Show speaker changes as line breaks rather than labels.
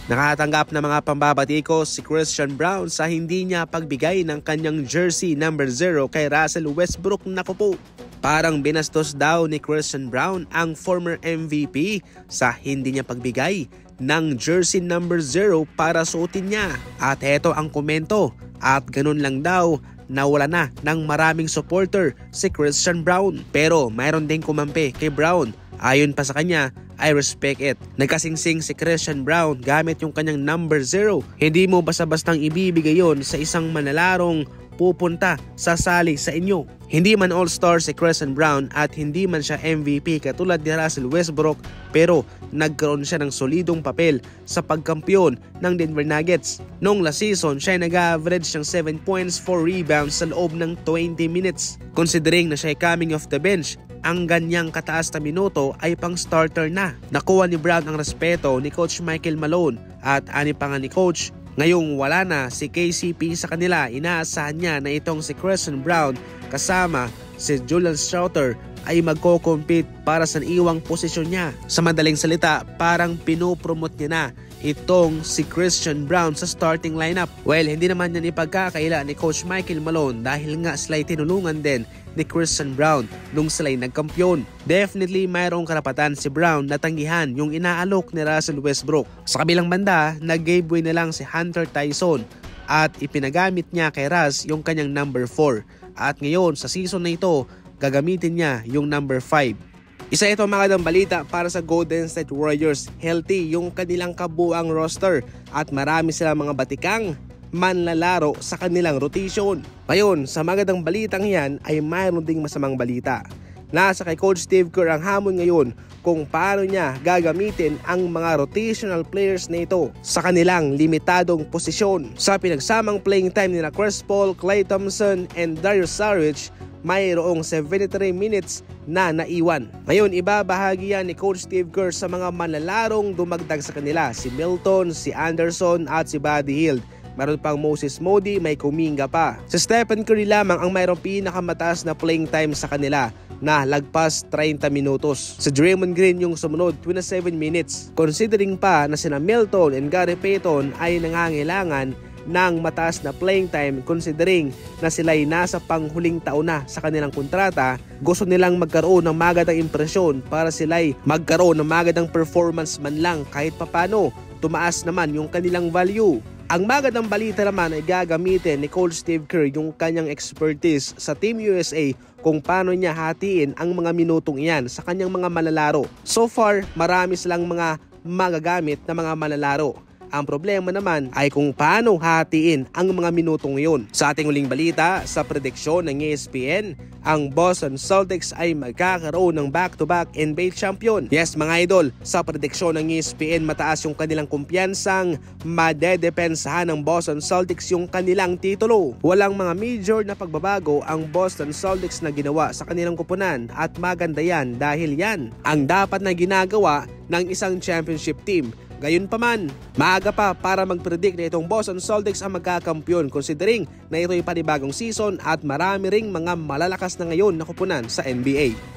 Nakatanggap ng mga pambabatikos si Christian Braun sa hindi niya pagbigay ng kanyang jersey number 0 kay Russell Westbrook. Naku po, parang binastos daw ni Christian Braun ang former MVP sa hindi niya pagbigay ng jersey number 0 para suotin niya. At heto ang komento, at ganun lang daw nawala na ng maraming supporter si Christian Braun. Pero mayroon ding kumampi kay Braun. Ayon pa sa kanya, I respect it. Nagkasingsing si Christian Braun gamit yung kanyang number 0. Hindi mo basta-bastang ibibigay yon sa isang manalarong pupunta sa sali sa inyo. Hindi man all-star si Christian Braun at hindi man siya MVP katulad ni Russell Westbrook, pero nagkaroon siya ng solidong papel sa pagkampiyon ng Denver Nuggets. Noong last season, siya ay nag-average ng 7 points, 4 rebounds sa loob ng 20 minutes. Considering na siya ay coming off the bench, ang ganyang kataas na minuto ay pang starter na. Nakuha ni Braun ang respeto ni Coach Michael Malone at ani pa nga ni Coach. Ngayong wala na si KCP sa kanila, inaasahan niya na itong si Christian Braun kasama si Julian Stroughter ay magko-compete para sa iwang posisyon niya. Sa madaling salita, parang pinopromote niya na itong si Christian Braun sa starting lineup. Well, hindi naman yan ipagkakaila ni Coach Michael Malone dahil nga sila'y tinulungan din ni Christian Braun nung sila'y nagkampiyon. Definitely mayroong karapatan si Braun na tanggihan yung inaalok ni Russell Westbrook. Sa kabilang banda, nag-giveaway na lang si Hunter Tyson at ipinagamit niya kay Russ yung kanyang number 4. At ngayon sa season na ito, gagamitin niya yung number 5. Isa ito magandang balita para sa Golden State Warriors. Healthy yung kanilang kabuang roster at marami silang mga batikang manlalaro sa kanilang rotation. Ngayon, sa magandang balitang yan ay mayroon ding masamang balita. Nasa kay Coach Steve Kerr ang hamon ngayon kung paano niya gagamitin ang mga rotational players na ito sa kanilang limitadong posisyon. Sa pinagsamang playing time nila Chris Paul, Klay Thompson, and Darius Saric, mayroong 73 minutes na naiwan. Ngayon, ibabahagi yan ni Coach Steve Kerr sa mga manlalarong dumagdag sa kanila, si Milton, si Anderson at si Buddy Hield. Meron pang Moses Moody, may Kuminga pa. Si Stephen Curry lamang ang mayroong pinakamataas na playing time sa kanila na lagpas 30 minutos. Si Draymond Green yung sumunod 27 minutes. Considering pa na sina Milton and Gary Payton ay nangangailangan ng mataas na playing time, considering na sila'y nasa panghuling taon na sa kanilang kontrata, gusto nilang magkaroon ng magandang impresyon para sila'y magkaroon ng magandang performance man lang kahit papano tumaas naman yung kanilang value. Ang magandang balita naman ay gagamitin ni Coach Steve Kerr yung kanyang expertise sa Team USA kung paano niya hatiin ang mga minutong iyan sa kanyang mga manlalaro. So far, marami silang mga magagamit na mga manlalaro. Ang problema naman ay kung paano hatiin ang mga minutong iyon. Sa ating uling balita, sa prediksyon ng ESPN, ang Boston Celtics ay magkakaroon ng back-to-back NBA champion. Yes mga idol, sa prediksyon ng ESPN, mataas yung kanilang kumpiyansang madedepensahan ng Boston Celtics yung kanilang titulo. Walang mga major na pagbabago ang Boston Celtics na ginawa sa kanilang kupunan at maganda yan dahil yan ang dapat na ginagawa ng isang championship team. Gayunpaman, maaga pa para mag-predict na itong Boston Celtics ang magkakampiyon considering na ito'y panibagong season at marami ring mga malalakas na ngayon na kupunan sa NBA.